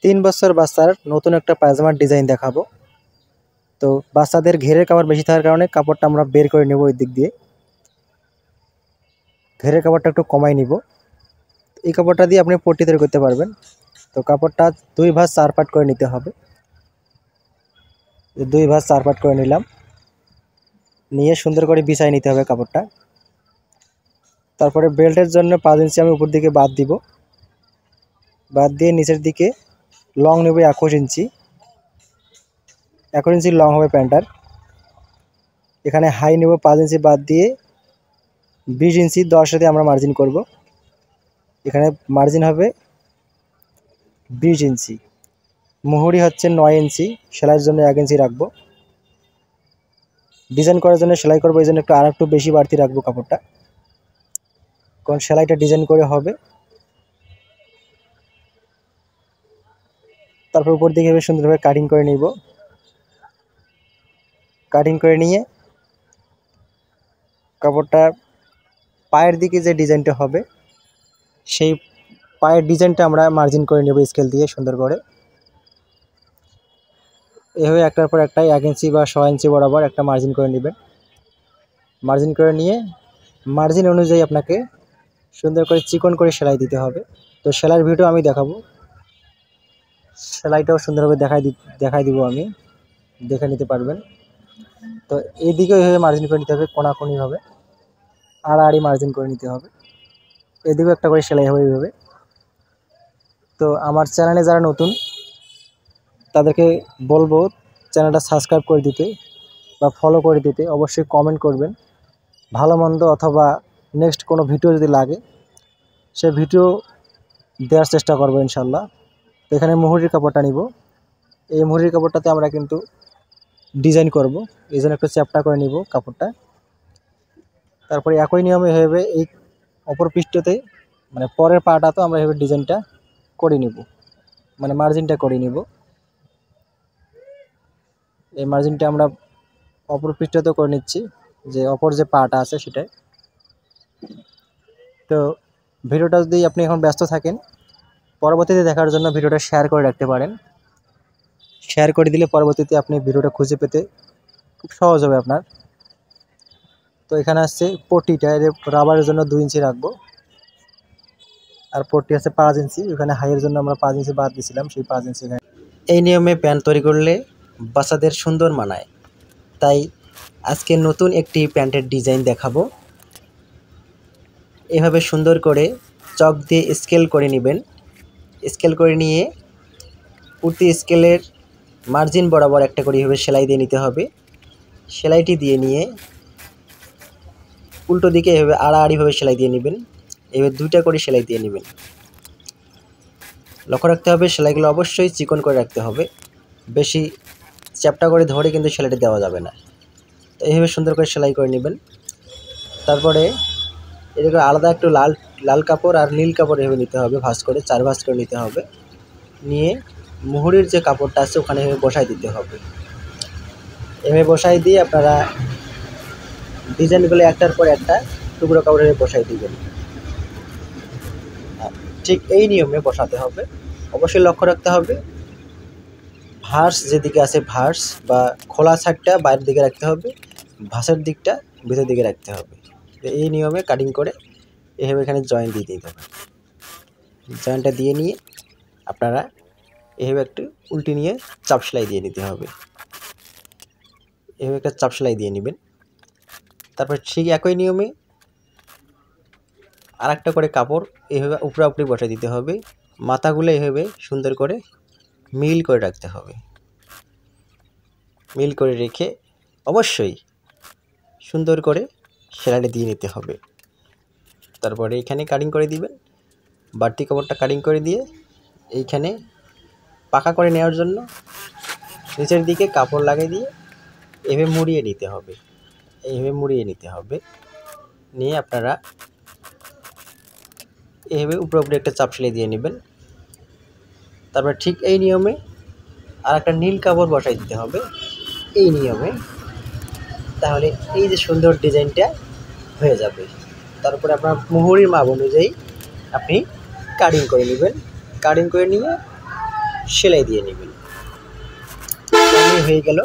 3 বছর বাচ্চার নতুন একটা পায়জামার ডিজাইন দেখাবো। তো বাচ্চাদের ঘেরের কাপড় বেশি থাকার কারণে কাপড়টা আমরা বের করে নেব ওই দিক দিয়ে। ঘেরের কাপড়টা একটু কমাই নিব। এই কাপড়টা দিয়ে আপনি পট্টি তৈরি করতে পারবেন। তো কাপড়টা 2 ভাঁজ 4 পাট করে নিতে হবে। 2 ভাঁজ 4 পাট করে নিলাম। নিয়ে সুন্দর করে বিছাই নিতে হবে কাপড়টা। তারপরে বেল্টের জন্য 5 ইঞ্চি আমি উপর দিকে বাদ দিব। বাদ দিয়ে নিচের দিকে লং নেব 21 ইঞ্চি। 21 ইঞ্চি লং হবে প্যান্টার। এখানে হাই নেব 5 ইঞ্চি বাদ দিয়ে 20 ইঞ্চি 10 সাথে আমরা মার্জিন করব। এখানে মার্জিন হবে 20 ইঞ্চি। মুহুরি হচ্ছে 9 ইঞ্চি, সেলাইয়ের জন্য 1 ইঞ্চি রাখবো। ডিজাইন করার জন্য সেলাই করবো, এই জন্য আরেকটু বেশি বাড়তি রাখবো কাপড়টা, কারণ সেলাইটা ডিজাইন করে হবে। তারপর উপর দিকে এভাবে সুন্দরভাবে কাটিং করে নিব। কাটিং করে নিয়ে কাপড়টা পায়ের দিকে যে ডিজাইনটা হবে সেই পায়ের ডিজাইনটা আমরা মার্জিন করে নেব স্কেল দিয়ে সুন্দর করে। এভাবে একটার পর একটা 1 ইঞ্চি বা 6 ইঞ্চি বরাবর একটা মার্জিন করে নেবেন। মার্জিন করে নিয়ে মার্জিন অনুযায়ী আপনাকে সুন্দর করে চিকন করে সেলাই দিতে হবে। তো সেলাইয়ের ভিডিও আমি দেখাবো, সেলাইটাও সুন্দরভাবে দেখাই দিব আমি, দেখে নিতে পারবেন। তো এইদিকেও এইভাবে মার্জিন করে নিতে হবে, কোনাকুনিভাবে আড়াআড়ি মার্জিন করে নিতে হবে। এদিকেও একটা করে সেলাই হবে এইভাবে। তো আমার চ্যানেলে যারা নতুন তাদেরকে বলবো চ্যানেলটা সাবস্ক্রাইব করে দিতে বা ফলো করে দিতে। অবশ্যই কমেন্ট করবেন ভালো মন্দ, অথবা নেক্সট কোনো ভিডিও যদি লাগে সে ভিডিও দেওয়ার চেষ্টা করবো ইনশাল্লাহ। তো এখানে মুহুরির কাপড়টা নিব। এই মুহুরির কাপড়টাতে আমরা কিন্তু ডিজাইন করব, এই জন্য একটু চ্যাপটা করে নিব কাপড়টা। তারপরে একই নিয়মে এভাবে এই অপর পৃষ্ঠতে মানে পরের পাটা তো আমরা এভাবে ডিজাইনটা করে নিব, মানে মার্জিনটা করে নিব। এই মার্জিনটা আমরা অপর পৃষ্ঠতেও করে নিচ্ছি, যে অপর যে পাটা আছে সেটাই। তো ভিডিওটা যদি আপনি এখন ব্যস্ত থাকেন, পরবর্তীতে দেখার জন্য ভিডিওটা শেয়ার করে রাখতে পারেন। শেয়ার করে দিলে পরবর্তীতে আপনি ভিডিওটা খুঁজে পেতে খুব সহজ হবে আপনার। তো এখানে আসছে পট্টিটা, রাবারের জন্য 2 ইঞ্চি রাখবো, আর পট্টি আছে 5 ইঞ্চি। এখানে হাইয়ের জন্য আমরা 5 ইঞ্চি বাদ দিয়েছিলাম, সেই 5 ইঞ্চি। এই নিয়মে প্যান্ট তৈরি করলে বাচ্চাদের সুন্দর মানায়, তাই আজকে নতুন একটি প্যান্টের ডিজাইন দেখাবো। এভাবে সুন্দর করে চক দিয়ে স্কেল করে নেবেন। স্কেল করে নিয়ে প্রতি স্কেলের মার্জিন বরাবর একটা করে এভাবে সেলাই দিয়ে নিতে হবে। সেলাইটি দিয়ে নিয়ে উল্টো দিকে এভাবে আড়াআড়িভাবে সেলাই দিয়ে নেবেন। এভাবে 2টা করে সেলাই দিয়ে নেবেন। লক্ষ্য রাখতে হবে সেলাইগুলো অবশ্যই চিকন করে রাখতে হবে, বেশি চ্যাপটা করে ধরে কিন্তু সেলাইটা দেওয়া যাবে না। তো এইভাবে সুন্দর করে সেলাই করে নেবেন। তারপরে এদিকে আলাদা একটু লাল কাপড় আর নীল কাপড় এভাবে নিতে হবে, ভাঁজ করে 4 ভাঁজ করে নিতে হবে। নিয়ে মুহুরির যে কাপড়টা আছে ওখানে এভাবে বসাই দিতে হবে। এভাবে বসাই দিয়ে আপনারা ডিজাইনগুলো একটার পর একটা টুকরো কাপড়ে বসাই দিবেন। ঠিক এই নিয়মে বসাতে হবে। অবশ্যই লক্ষ্য রাখতে হবে ভাঁজ যেদিকে আছে ভাঁজ বা খোলা সাইডটা বাইরের দিকে রাখতে হবে, ভাঁজের দিকটা ভিতর দিকে রাখতে হবে। তো এই নিয়মে কাটিং করে এভাবে এখানে জয়েন্ট দিয়ে দিতে হবে। জয়েন্টটা দিয়ে নিয়ে আপনারা এভাবে একটু উল্টে নিয়ে চাপ সেলাই দিয়ে নিতে হবে। এভাবে একটা চাপ সেলাই দিয়ে নেবেন। তারপর ঠিক একই নিয়মে আর একটা করে কাপড় এভাবে উপরাউপরি বসাই দিতে হবে। মাথাগুলো এভাবে সুন্দর করে মিল করে রাখতে হবে। মিল করে রেখে অবশ্যই সুন্দর করে সেলাইটা দিয়ে নিতে হবে। তারপরে এইখানে কাটিং করে দিবেন। বাড়তি কাপড়টা কাটিং করে দিয়ে এইখানে পাকা করে নেওয়ার জন্য নিচের দিকে কাপড় লাগিয়ে দিয়ে এভাবে মুড়িয়ে নিতে হবে। এইভাবে মুড়িয়ে নিতে হবে। নিয়ে আপনারা এভাবে উপরে উপরে একটা চাপ সেলাই দিয়ে নেবেন। তারপর ঠিক এই নিয়মে আর একটা নীল কাপড় বসাই দিতে হবে এই নিয়মে। তাহলে এই যে সুন্দর ডিজাইনটা হয়ে যাবে। তারপরে আপনার মুহুরির মাপ অনুযায়ী আপনি কাটিং করে নেবেন। কাটিং করে নিয়ে সেলাই দিয়ে নেবেন। হয়ে গেল।